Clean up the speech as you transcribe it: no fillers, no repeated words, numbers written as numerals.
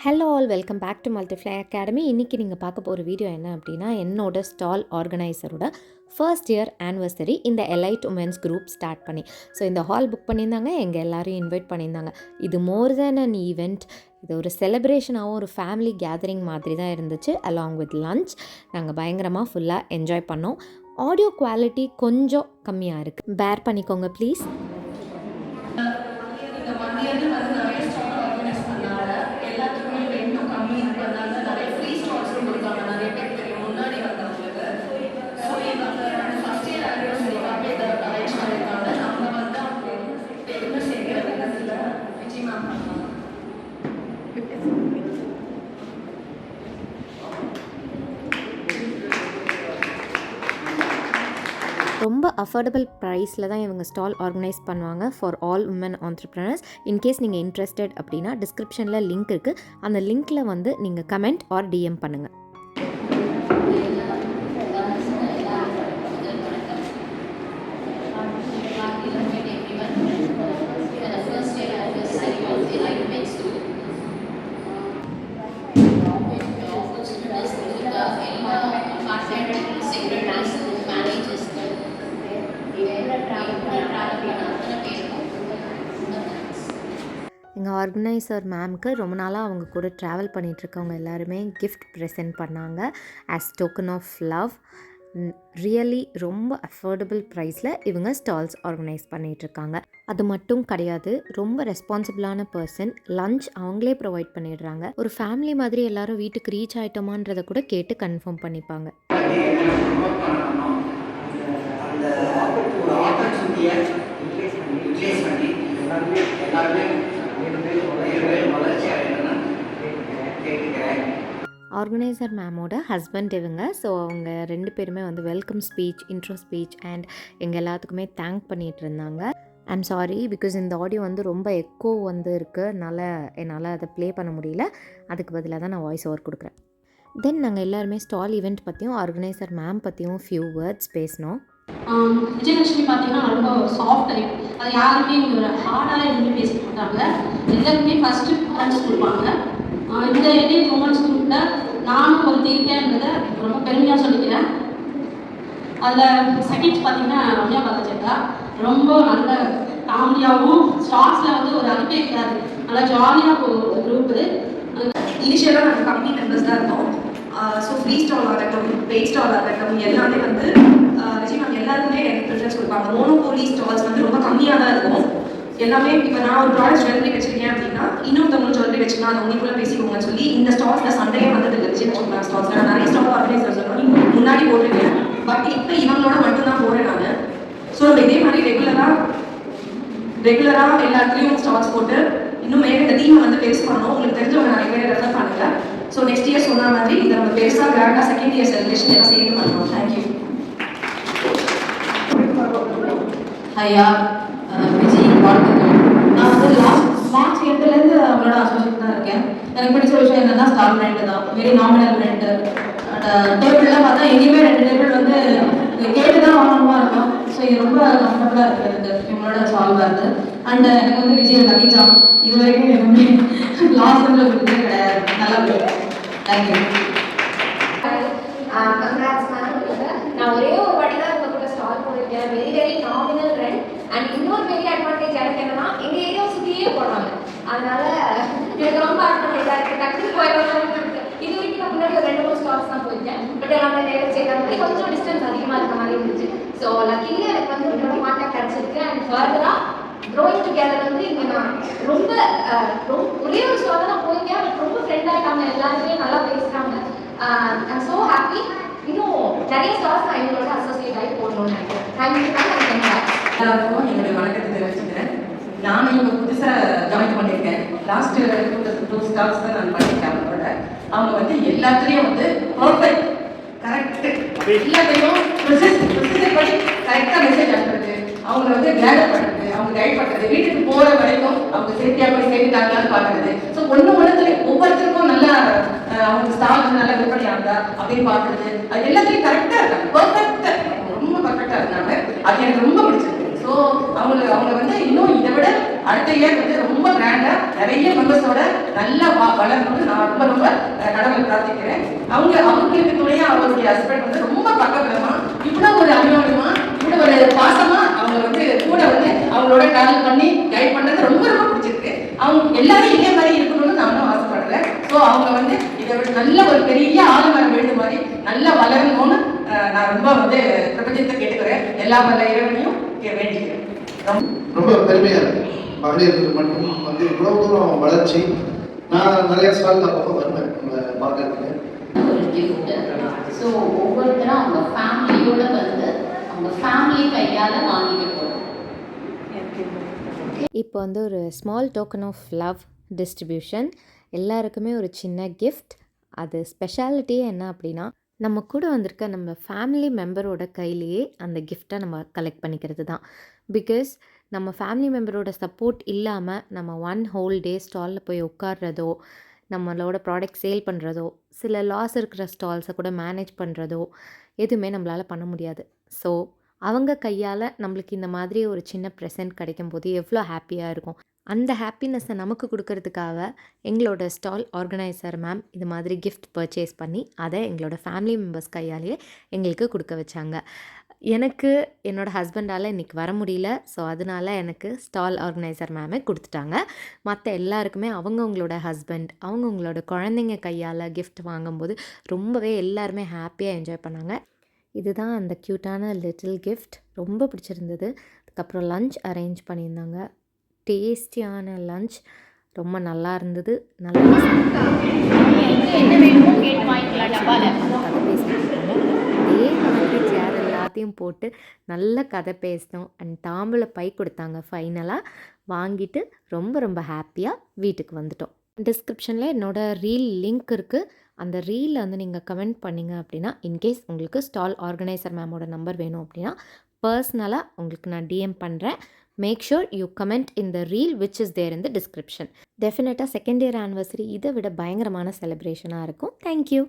Hello all, welcome back to Multifly Academy. இன்றைக்கி நீங்கள் பார்க்க போகிற வீடியோ என்ன அப்படின்னா, என்னோட ஸ்டால் ஆர்கனைசரோட ஃபர்ஸ்ட் இயர் ஆனிவர்சரி இந்த எலைட் உமன்ஸ் குரூப் ஸ்டார்ட் பண்ணி. ஸோ இந்த ஹால் புக் பண்ணியிருந்தாங்க, எங்கள் எல்லாரையும் இன்வைட் பண்ணியிருந்தாங்க. இது மோர் தென் அன் ஈவெண்ட், இது ஒரு செலிப்ரேஷனாகவும் ஒரு ஃபேமிலி கேதரிங் மாதிரி தான் இருந்துச்சு. அலாங் வித் லன்ச் நாங்கள் பயங்கரமாக ஃபுல்லாக என்ஜாய் பண்ணோம். ஆடியோ குவாலிட்டி கொஞ்சம் கம்மியாக இருக்குது, பேர் பண்ணிக்கோங்க ப்ளீஸ். ரொம்ப அஃபோர்டபுள் ப்ரைஸில் தான் இவங்க ஸ்டால் ஆர்கனைஸ் பண்ணுவாங்க for all women entrepreneurs. In case நீங்கள் இன்ட்ரெஸ்டட் அப்படின்னா டிஸ்கிரிப்ஷனில் லிங்க் இருக்குது, அந்த லிங்க்கில் வந்து நீங்கள் கமெண்ட் ஆர் டிஎம் பண்ணுங்கள். எங்கள் ஆர்கனைசர் மேம்க்கு ரொம்ப நாளாக அவங்க கூட ட்ராவல் பண்ணிகிட்ருக்கவங்க எல்லாருமே கிஃப்ட் ப்ரெசென்ட் பண்ணாங்க as token of love. Really ரொம்ப அஃபோர்டபுள் ப்ரைஸில் இவங்க ஸ்டால்ஸ் ஆர்கனைஸ் பண்ணிகிட்ருக்காங்க. அது மட்டும் கிடையாது, ரொம்ப ரெஸ்பான்சிபிளான பர்சன். லன்ச் அவங்களே ப்ரொவைட் பண்ணிடுறாங்க. ஒரு ஃபேமிலி மாதிரி எல்லோரும் வீட்டுக்கு ரீச் ஆகிட்டோமான்றதை கூட கேட்டு கன்ஃபார்ம் பண்ணிப்பாங்க. ஆர்கனைசர் மேமோட ஹஸ்பண்ட் இவங்க. ஸோ அவங்க ரெண்டு பேருமே வந்து welcome speech, intro speech and எங்கள் எல்லாத்துக்குமே தேங்க் பண்ணிகிட்டு இருந்தாங்க. ஐம் சாரி பிகாஸ் இந்த ஆடியோ வந்து ரொம்ப எக்கோ வந்து இருக்குது, என்னால் அதை ப்ளே பண்ண முடியல. அதுக்கு பதிலாக தான் நான் வாய்ஸ் ஓவர் கொடுக்குறேன். தென் நாங்கள் எல்லாருமே ஸ்டால் ஈவெண்ட் பற்றியும் ஆர்கனைசர் மேம் பற்றியும் ஃபியூ வேர்ட்ஸ் பேசினோம். விஜயலட்சுமி பார்த்தீங்கன்னா ரொம்ப சாஃப்ட் டைப், அது யாருமே ஒரு ஹார்டாக எதுவுமே பேச மாட்டாங்க. எல்லாருமே ஃபஸ்ட்டு ப்ரிஃபரன்ஸ் கொடுப்பாங்க. இந்த எலைட் உமன்ஸ் குரூப்பில் நானும் ஒரு இருக்கேன்றதை ரொம்ப பெருமையாக சொல்லிக்கிறேன். அதில் செகண்ட்ஸ் பார்த்தீங்கன்னா ரம்யா பாலச்சேட்டா ரொம்ப நல்ல காமெடியாகவும், ஸ்டார்ஸில் வந்து ஒரு அடிப்பே இருக்காது, நல்லா ஜாலியாக போகும் குரூப்பு. இனிஷியலாக நாங்கள் கம்பெனி மெம்பர்ஸ் தான் இருந்தோம். ஸோ ஃப்ரீ ஸ்டால் ஆகட்டும், பெய்ட் ஸ்டால் ஆகட்டும், எல்லாமே வந்து விஜய் மேம் எல்லாருக்குமே ப்ரிஃபரன்ஸ் கொடுப்பாங்க. மோனோபோலி ஸ்டால்ஸ் வந்து ரொம்ப கம்மியாக தான் இருக்கும். எல்லாமே இப்போ நான் ஒரு ப்ராடக்ட் ஜுவல்லரி வச்சிருக்கேன் அப்படின்னா இன்னொருத்தவங்களும் ஜுவல்லரி வச்சுக்கலாம், அது உங்களுக்குள்ள பேசிக்கோங்கன்னு சொல்லி இந்த ஸ்டால்ஸில் சண்டையே வந்தது இல்லை. விஜய் மேம் ஸ்டால்ஸில் நான் நிறைய ஸ்டால் ஆர்கனைசர் சொல்லணும் முன்னாடி போட்டிருக்கேன், பட் இப்போ இவங்களோட மட்டும்தான் போகிறேன் நான். ஸோ நம்ம இதே மாதிரி ரெகுலராக எல்லா இடத்துலையும் ஸ்டால்ஸ் போட்டு இன்னும் மேலே இந்த டீமை வந்து பேஸ் பண்ணணும். உங்களுக்கு தெரிஞ்சவங்க நிறைய பேர் ரெஃபர் பண்ணுங்க. ஸோ நெக்ஸ்ட் இயர் சொன்ன மாதிரி இதை நம்ம பெருசாக கிராண்டாக செகண்ட் இயர் செலிப்ரேஷன் எல்லாம் சேர்ந்து பண்ணுவோம். தேங்க்யூ. ஐயா விஜய் வாழ்த்துக்கள். நான் வந்து மார்ச் 8லேருந்து அவங்களோட அசோசியேட் தான் இருக்கேன். எனக்கு பிடிச்ச விஷயம் என்னன்னா ஸ்டால் ரெண்ட் தான், வெரி நாமினல் ரெண்ட். டேபிள்லாம் பார்த்தா எங்கேயுமே 2 டேபிள் வந்து கேட்டு தான் வாங்கணுமா இருக்கும். ஸோ இது ரொம்ப கம்ஃபர்டபுளாக இருக்குது எனக்கு இவங்களோட ஸ்டால் வருது. அண்ட் எனக்கு வந்து விஜய் லக்கீஜா இது வரைக்கும் எதுவுமே லாஸ் வந்து கிடையாது. நல்லா போயிடும். தேங்க்யூ. நான் ஒரே ஒரு வாட்டி தான் உங்க கூட ஸ்டால் போயிருக்கேன். Very nominal rent. அண்ட் இன்னொரு பெரிய அட்வான்டேஜ் எனக்கு என்னன்னா எங்க ஏரியா சுற்றியே போடுறாங்க, அதனால எனக்கு ரொம்ப அட்வான்டேஜாக இருக்குது. டக்குனு போயிடலாம். இது வரைக்கும் நான் முன்னாடி ஒரு 2-3 ஸ்டால்ஸ் தான் போயிருக்கேன், பட் எல்லாமே நேரம் செய்கிற மாதிரி கொஞ்சம் டிஸ்டன்ஸ் அதிகமாக இருக்க மாதிரி இருந்துச்சு. ஸோ லக்கிலி எனக்கு வந்து உங்களோட கான்டாக்ட் கிடச்சிருக்கு. அண்ட் ஃபர்தராக க்ரோயிங் டுகெதர் வந்து இங்கே நான் ரொம்ப ஒரே ஒரு ஸ்டால் தான் போயிருக்கேன், பட் ரொம்ப ஃப்ரெண்ட் ஆகிட்டாங்க, எல்லாருமே நல்லா பேசுகிறாங்க. I'm so happy. இன்னும் நிறைய ஸ்டால்ஸ் நான் எங்களோட அசோசியேட் ஆகி போடணும்னு நினைக்கிறேன். Thank you ma'am. எல்லாருக்கும் என்னுடைய வணக்கத்தை தெரிவிச்சுக்கிறேன். நானும் இவங்க புதுசாக ஜாயின் பண்ணியிருக்கேன். லாஸ்ட் 2 ஸ்டால்ஸ் தான் நான் பண்ணியிருக்கேன் அவங்களோட. அவங்க வந்து எல்லாத்துலேயும் வந்து பர்ஃபெக்ட், கரெக்டு, எல்லாத்தையும் ப்ரொசீஜர் படி கரெக்டாக மெசேஜ் அனுப்புறது, அவங்கள வந்து கேதர் பண்ணுறது, அவங்க கைட் பண்ணுறது, வீட்டுக்கு போகிற வரைக்கும் அவங்க சேஃப்டியாக போய் சேர்த்துட்டாங்களான்னு பார்க்குறது. ஸோ ஒவ்வொருத்தருக்கும் நல்லா அவங்க ஸ்டால் நல்லா விற்பனை ஆகுதா அப்படின்னு பார்க்குறது, அது எல்லாத்தையும் கரெக்டாக இருக்காங்க, பர்ஃபெக்டாக, ரொம்ப பர்ஃபெக்டாக இருந்தாங்க. அது எனக்கு ரொம்ப பிடிச்சிருக்கு. ஸோ அவங்க வந்து இன்னும் இதை விட அடுத்த இயர் வந்து ரொம்ப கிராண்டாக நிறைய மெம்பர்ஸோட நல்லா வளரணும்னு நான் பிரார்த்திக்கிறேன். அவங்களுக்கு துணையா அவங்களுடைய ஹஸ்பண்ட் வந்து ரொம்ப பக்கபலமா, இவ்வளவு ஒரு அபிமானமா, இவ்வளவு ஒரு பாசமா அவங்க வந்து கூட வந்து அவங்களோட டிராவல் பண்ணி கைட் பண்றது ரொம்ப ரொம்ப பிடிச்சிருக்கு. அவங்க எல்லாரும் இதே மாதிரி இருக்கணும்னு நானும் ஆசைப்படுறேன். ஸோ அவங்க வந்து இதை விட நல்ல ஒரு பெரிய ஆளுமரம் விழுது மாதிரி நல்லா வளரணும்னு நான் ரொம்ப வந்து பிரபஞ்சத்தை கேட்டுக்கிறேன். எல்லா வல்ல இறைவனையும் வேண்டிக்கிறேன். ரொம்ப பெருமையா இருக்கு. மகளிருக்கு மட்டும் வந்து இவ்வளவு தூரம் வளர்ச்சி. நான் நிறைய ஸ்டால் அப்பப்போ வருவேன் உங்களை பார்க்கறதுக்கு. ஒரு gift. ஸோ ஒவ்வொருத்தரும் அவங்க ஃபேமிலியோட வந்து அவங்க ஃபேமிலி கையால் வாங்கிட்டு போகிறோம். இப்போ வந்து ஒரு small token of love distribution, எல்லாருக்குமே ஒரு சின்ன கிஃப்ட். அது ஸ்பெஷாலிட்டியே என்ன அப்படின்னா, நம்ம கூட வந்திருக்க நம்ம ஃபேமிலி மெம்பரோட கையிலேயே அந்த கிஃப்டை நம்ம கலெக்ட் பண்ணிக்கிறது தான். பிகாஸ் நம்ம ஃபேமிலி மெம்பரோட சப்போர்ட் இல்லாமல் நம்ம ஒன் ஹோல் டே ஸ்டாலில் போய் உட்கார்றதோ, நம்மளோட ப்ராடக்ட் சேல் பண்ணுறதோ, சில லாஸ் இருக்கிற ஸ்டால்ஸை கூட மேனேஜ் பண்ணுறதோ எதுவுமே நம்மளால் பண்ண முடியாது. ஸோ அவங்க கையால் நம்மளுக்கு இந்த மாதிரி ஒரு சின்ன ப்ரெசென்ட் கிடைக்கும்போது எவ்வளோ ஹாப்பியாக இருக்கும். அந்த ஹாப்பினஸ்ஸை நமக்கு கொடுக்கறதுக்காக எங்களோட ஸ்டால் ஆர்கனைசர் மேம் இது மாதிரி கிஃப்ட் பர்ச்சேஸ் பண்ணி அதை எங்களோட ஃபேமிலி மெம்பர்ஸ் கையாலேயே எங்களுக்கு கொடுக்க வச்சாங்க. எனக்கு என்னோடய ஹஸ்பண்டால் இன்றைக்கி வர முடியல. ஸோ அதனால எனக்கு ஸ்டால் ஆர்கனைசர் மேமே கொடுத்துட்டாங்க. மற்ற எல்லாருக்குமே அவங்கவுங்களோட ஹஸ்பண்ட் அவங்கவுங்களோட குழந்தைங்க கையால் கிஃப்ட் வாங்கும்போது ரொம்பவே எல்லாருமே ஹாப்பியாக என்ஜாய் பண்ணாங்க. இதுதான் அந்த க்யூட்டான லிட்டில் கிஃப்ட். ரொம்ப பிடிச்சிருந்தது. அதுக்கப்புறம் லஞ்ச் அரேஞ்ச் பண்ணியிருந்தாங்க. டேஸ்டியான லஞ்ச், ரொம்ப நல்லா இருந்தது. நல்லா என்ன வேணுமோ கேட்டு வாங்கிக்கலாம் டப்பாவில். கதை பேசிட்டு இருக்காங்க. அதே மாதிரி சேர் எல்லாத்தையும் போட்டு நல்ல கதை பேசினோம். அண்ட் தாம்பூல பை கொடுத்தாங்க. ஃபைனலாக வாங்கிட்டு ரொம்ப ரொம்ப ஹாப்பியாக வீட்டுக்கு வந்துட்டோம். டிஸ்கிரிப்ஷனில் என்னோடய ரீல் லிங்க் இருக்குது. அந்த ரீலில் வந்து நீங்கள் கமெண்ட் பண்ணிங்க அப்படின்னா, இன்கேஸ் உங்களுக்கு ஸ்டால் ஆர்கனைசர் மேமோட நம்பர் வேணும் அப்படின்னா பர்சனலாக உங்களுக்கு நான் டிஎம் பண்ணுறேன். Make sure you comment in the reel which is there in the description. டெஃபினட்டாக செகண்ட் இயர் ஆனிவர்சரி இதை விட பயங்கரமான செலிப்ரேஷனாக இருக்கும். தேங்க்யூ.